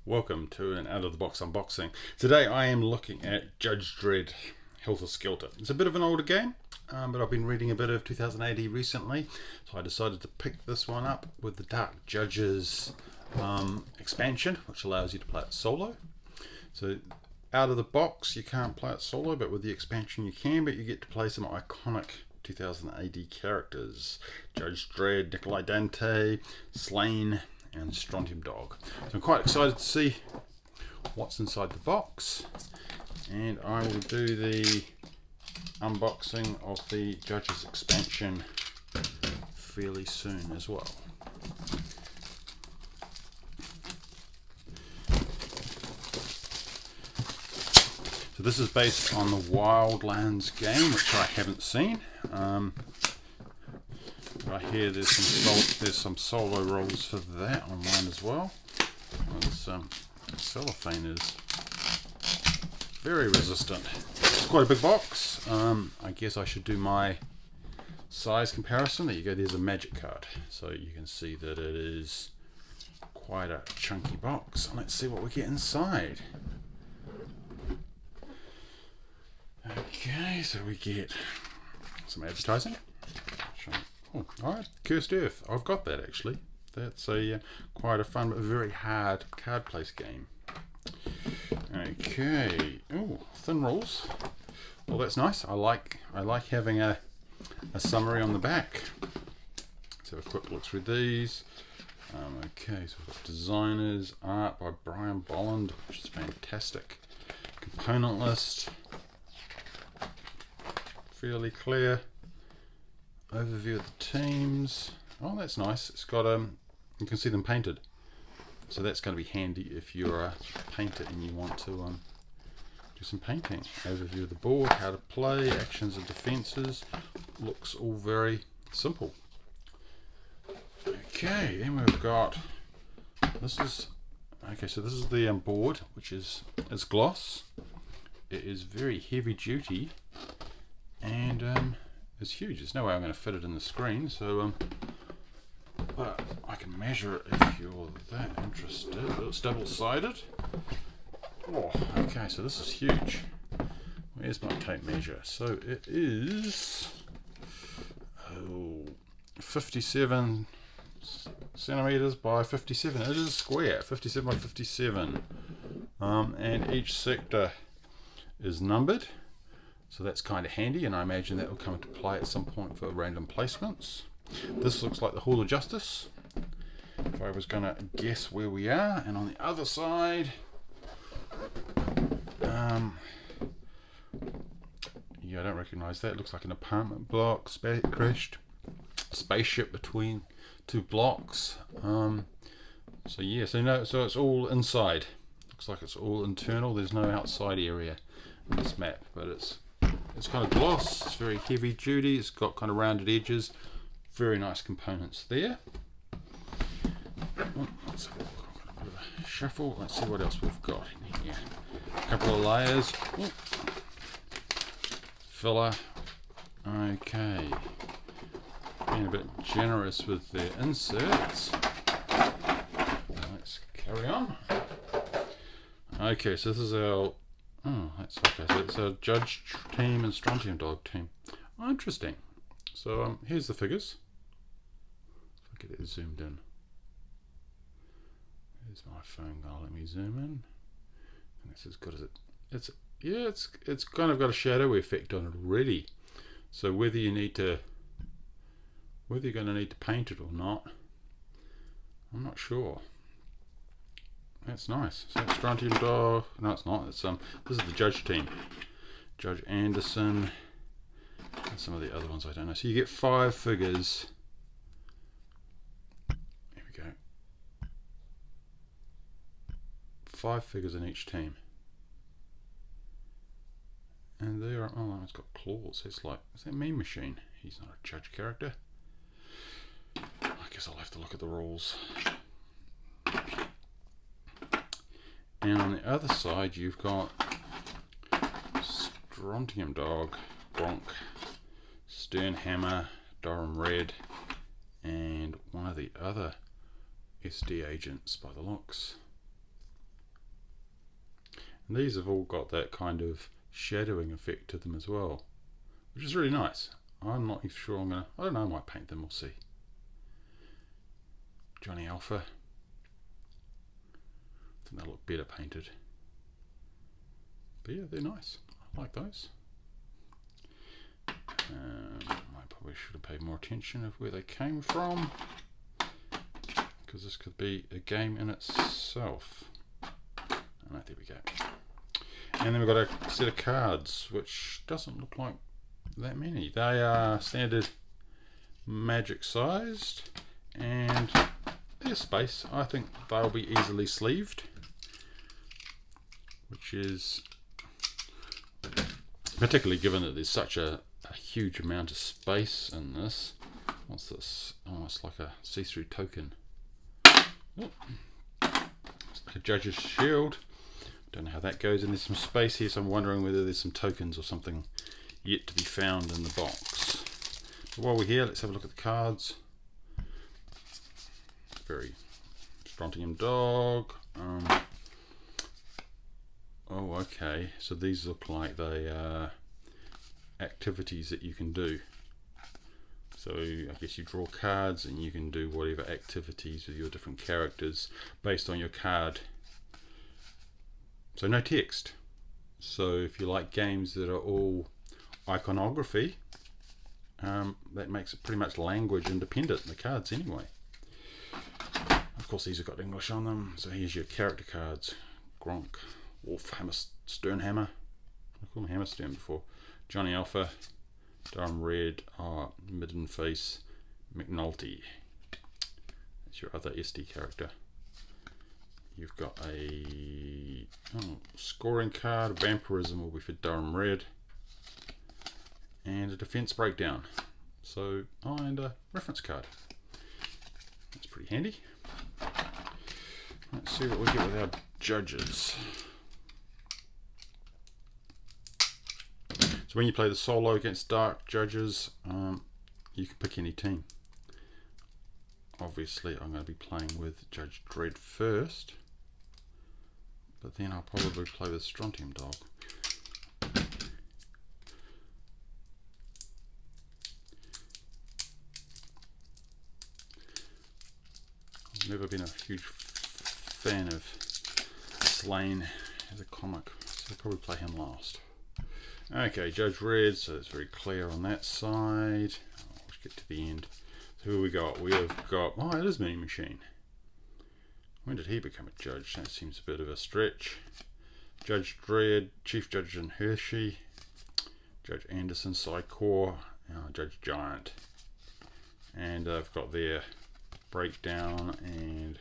Welcome to an out of the box unboxing. Today I am looking at Judge Dredd Helter Skelter. It's a bit of an older game, but I've been reading a bit of 2000 AD recently, so I decided to pick this one up with the Dark Judges expansion, which allows you to play it solo. So out of the box you can't play it solo, but with the expansion you can, but you get to play some iconic 2000 AD characters. Judge Dredd, Nikolai Dante, Slaine and Strontium Dog. So I'm quite excited to see what's inside the box, and I will do the unboxing of the Judges expansion fairly soon as well. So this is based on the Wildlands game, which I haven't seen. Right here, there's some solo rolls for that online as well. This cellophane is very resistant. It's quite a big box. I guess I should do my size comparison. There you go. There's a magic card, so you can see that it is quite a chunky box. Let's see what we get inside. Okay, so we get some advertising. Oh, alright, Cursed Earth. I've got that actually. That's a quite a fun but very hard card place game. Okay. Oh, thin rules. Well, that's nice. I like having a summary on the back. Let's have a quick look through these. Okay, so we've got designers, art by Brian Bolland, which is fantastic. Component list. Fairly clear. Overview of the teams. Oh, that's nice. It's got you can see them painted, so that's going to be handy if you're a painter and you want to do some painting. Overview of the board, how to play, actions and defenses. Looks all very simple. Okay, then we've got this is the board, which is gloss. It is very heavy duty and it's huge. There's no way I'm going to fit it in the screen, so but I can measure it if you're that interested. It's double-sided. Oh, okay, so this is huge. Where's my tape measure? So it is 57 centimeters by 57. It is square, 57 by 57, and each sector is numbered. So that's kind of handy, and I imagine that will come into play at some point for random placements. This looks like the Hall of Justice, if I was going to guess where we are. And on the other side, yeah, I don't recognise that. It looks like an apartment block, crashed spaceship between two blocks. So yeah, so it's all inside. Looks like it's all internal. There's no outside area in this map, but it's kind of gloss. It's very heavy duty. It's got kind of rounded edges. Very nice components there. Let's have a look. I've got a bit of a shuffle. Let's see what else we've got in here. A couple of layers. Oh. Filler. Okay. Being a bit generous with their inserts. Let's carry on. Okay, so this is our... Oh, that's okay. So it's a Judge team and Strontium Dog team. Oh, interesting. So here's the figures. If I get it zoomed in. Here's my phone guy. Let me zoom in. And it's as good as it. It's kind of got a shadow effect on it already. So whether you're going to need to paint it or not, I'm not sure. That's nice. So Strontium Dog. No, it's not. It's this is the Judge team. Judge Anderson and some of the other ones I don't know. So you get 5 figures. Here we go. 5 figures in each team. And there are, oh, it's got claws. It's like, is that Mean Machine? He's not a Judge character. I guess I'll have to look at the rules. And on the other side, you've got Strontium Dog, Bronk, Sternhammer, Durham Red, and one of the other SD agents by the looks. And these have all got that kind of shadowing effect to them as well, which is really nice. I'm not even sure I don't know, I might paint them, we'll see. Johnny Alpha. I think they'll look better painted. But yeah, they're nice. I like those. I probably should have paid more attention of where they came from, because this could be a game in itself. Oh, there we go. And then we've got a set of cards, which doesn't look like that many. They are standard magic sized, and there's space. I think they'll be easily sleeved, which is particularly given that there's such a huge amount of space in this. What's this? Almost like a see-through token. Oh. It's like a judge's shield. Don't know how that goes, and there's some space here, so I'm wondering whether there's some tokens or something yet to be found in the box. But while we're here, let's have a look at the cards. Very Strontium Dog. Oh, okay. So these look like they are activities that you can do. So I guess you draw cards and you can do whatever activities with your different characters based on your card. So no text. So if you like games that are all iconography, that makes it pretty much language independent, the cards anyway. Of course these have got English on them. So here's your character cards. Gronk, Wolf, Hammer, Sternhammer. I called him Hammerstern before. Johnny Alpha, Dredd, Midden Face, McNulty. That's your other SD character. You've got a scoring card. Vampirism will be for Dredd, and a defense breakdown. So, and a reference card. That's pretty handy. Let's see what we get with our judges. So when you play the solo against dark judges, you can pick any team. Obviously I'm going to be playing with Judge Dredd first, but then I'll probably play with Strontium Dog. I've never been a huge fan of Slaine as a comic, so I'll probably play him last. Okay, Judge Dredd, so it's very clear on that side. Let's get to the end. So who we got? We have got, oh, it is Mean Machine. When did he become a judge? That seems a bit of a stretch. Judge Dredd, Chief Judge and Hershey, Judge Anderson, Psychor, Judge Giant. And I've got their breakdown and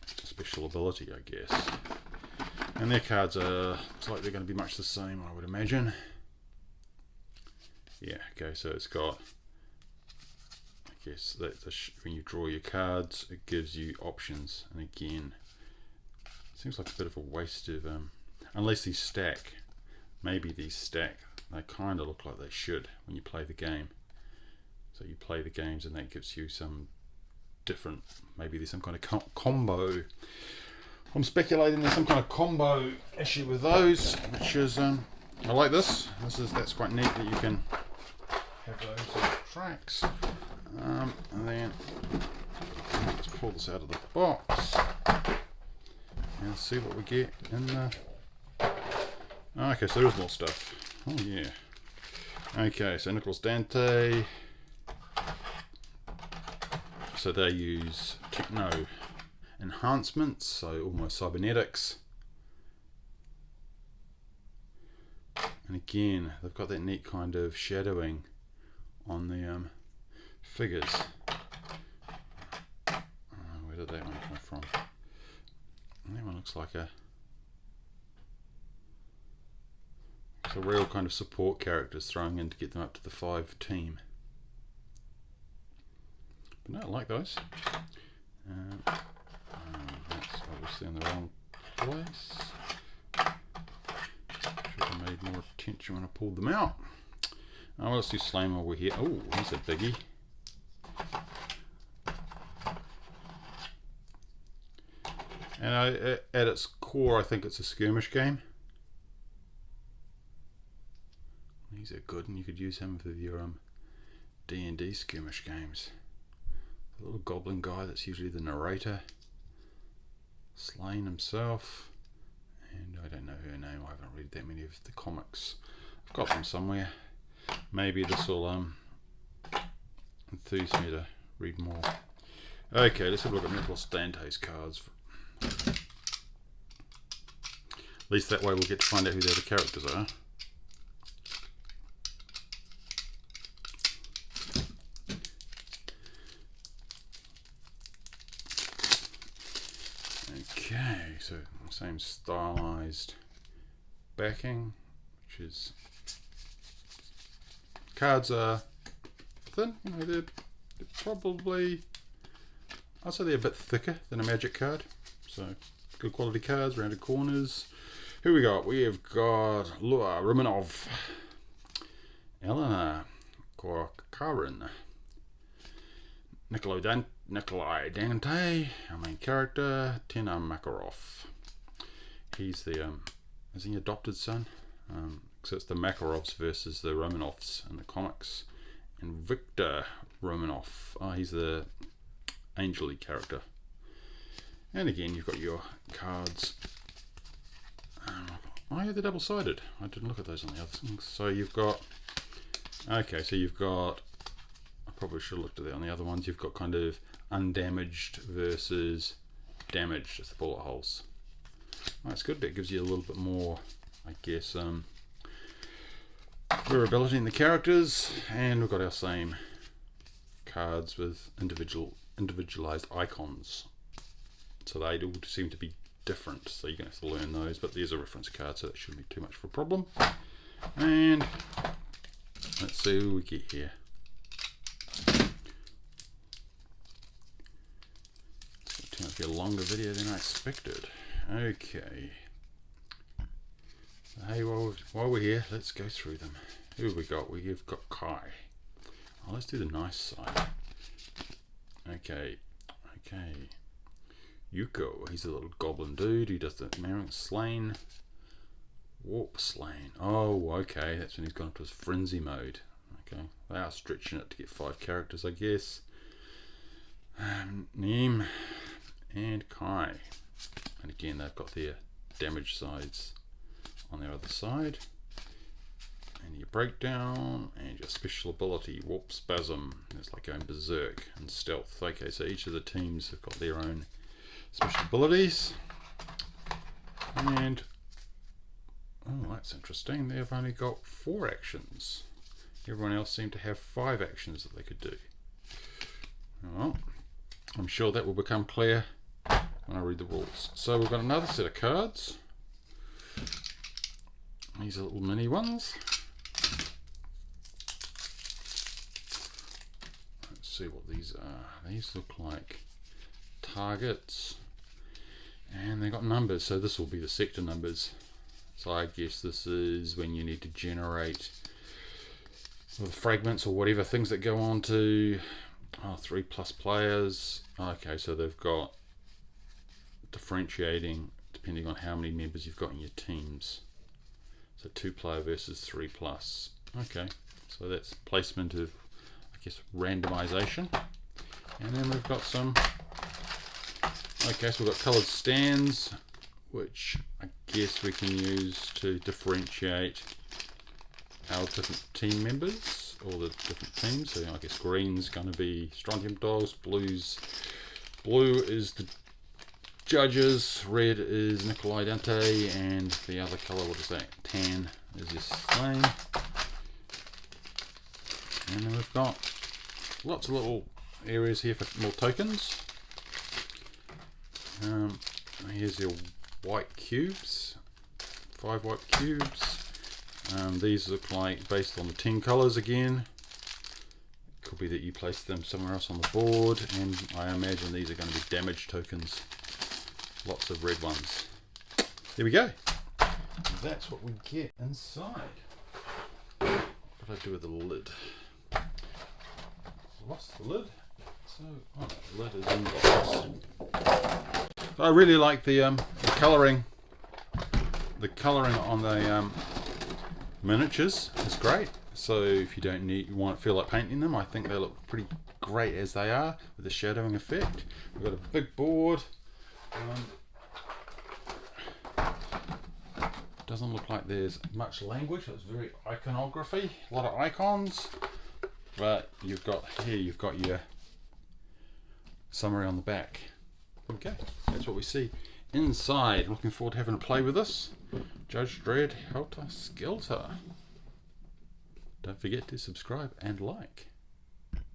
special ability, I guess. And their cards are, looks like they're going to be much the same, I would imagine. Yeah, okay, so it's got, I guess, that when you draw your cards, it gives you options. And again, it seems like a bit of a waste of, unless these stack. Maybe these stack. They kind of look like they should when you play the game. So you play the games and that gives you some different, maybe there's some kind of combo. I'm speculating there's some kind of combo issue with those, which is, I like this. That's quite neat that you can have those tracks. And then let's pull this out of the box and see what we get in the. Okay, so there's more stuff. Oh yeah. Okay, so Nikolai Dante. So they use techno enhancements, so almost cybernetics. And again, they've got that neat kind of shadowing on the figures. Where did that one come from? That one looks like it's a real kind of support characters thrown in to get them up to the 5 team. But no, I like those. That's obviously in the wrong place. Should have made more attention when I pulled them out. Oh, well, let's do Slaine while we're here. Oh, he's a biggie. And at its core, I think it's a skirmish game. These are good, and you could use him for your D&D skirmish games. The little goblin guy that's usually the narrator. Slaine himself. And I don't know her name, I haven't read that many of the comics. I've got them somewhere. Maybe this will enthuse me to read more. Okay, let's have a look at Nikolai Dante's cards. At least that way we'll get to find out who the other characters are. Okay, so same stylized backing, which is cards are thin, you know, they're probably, I'd say they're a bit thicker than a Magic card, so good quality cards, rounded corners. Who we got? We have got Lua Romanov, Elena Korkarin, Nikolai Dante, our main character, Tina Makarov. He's the is he adopted son? So it's the Makarovs versus the Romanovs in the comics. And Victor Romanov, he's the Angel-y character. And again, you've got your cards. Oh yeah, they're double-sided. I didn't look at those on the other things. So you've got, okay, so you've got, I probably should have looked at that on the other ones. You've got kind of undamaged versus damaged as the bullet holes. That's good, but it gives you a little bit more, I guess, variability in the characters. And we've got our same cards with individualized icons. So they all seem to be different, so you're going to have to learn those, but there's a reference card, so that shouldn't be too much of a problem. And let's see who we get here. It's going to be a longer video than I expected. Okay. Hey, while we're here, let's go through them. Who have we got? We've got Kai. Oh, let's do the nice side. Okay. Yuko, he's a little goblin dude who does the marrying. Slaine. Warp Slaine. Oh, okay, that's when he's gone into his frenzy mode. Okay, they are stretching it to get 5 characters, I guess. Neem and Kai. And again, they've got their damage sides on their other side. And your breakdown and your special ability, Warp Spasm. It's like going berserk and stealth. Okay, so each of the teams have got their own special abilities. And oh, that's interesting. They've only got 4 actions. Everyone else seemed to have 5 actions that they could do. Well, I'm sure that will become clear when I read the rules. So we've got another set of cards. These are little mini ones. Let's see what these are. These look like targets. And they've got numbers, so this will be the sector numbers. So I guess this is when you need to generate the fragments or whatever, things that go on to 3+ players. Okay, so they've got differentiating depending on how many members you've got in your teams. So 2-player versus 3+. Okay, so that's placement of, I guess, randomization. And then we've got some, okay, so we've got colored stands, which I guess we can use to differentiate our different team members, or the different teams. So I guess green's going to be Strontium Dogs, blue is the judges, red is Nikolai Dante, and the other colour, what is that, tan, is your Slaine. And then we've got lots of little areas here for more tokens. Here's your white cubes, 5 white cubes. These look like, based on the team colours again, could be that you place them somewhere else on the board, and I imagine these are going to be damage tokens. Lots of red ones. There we go. That's what we get inside. What did I do with the lid? Lost the lid. So, the lid is in the box. I really like the colouring The colouring on the miniatures is great. So if you don't feel like painting them, I think they look pretty great as they are with the shadowing effect. We've got a big board. Doesn't look like there's much language. It's very iconography, a lot of icons. But you've got your summary on the back. Okay, that's what we see inside. Looking forward to having a play with this. Judge Dredd Helter Skelter. Don't forget to subscribe and like.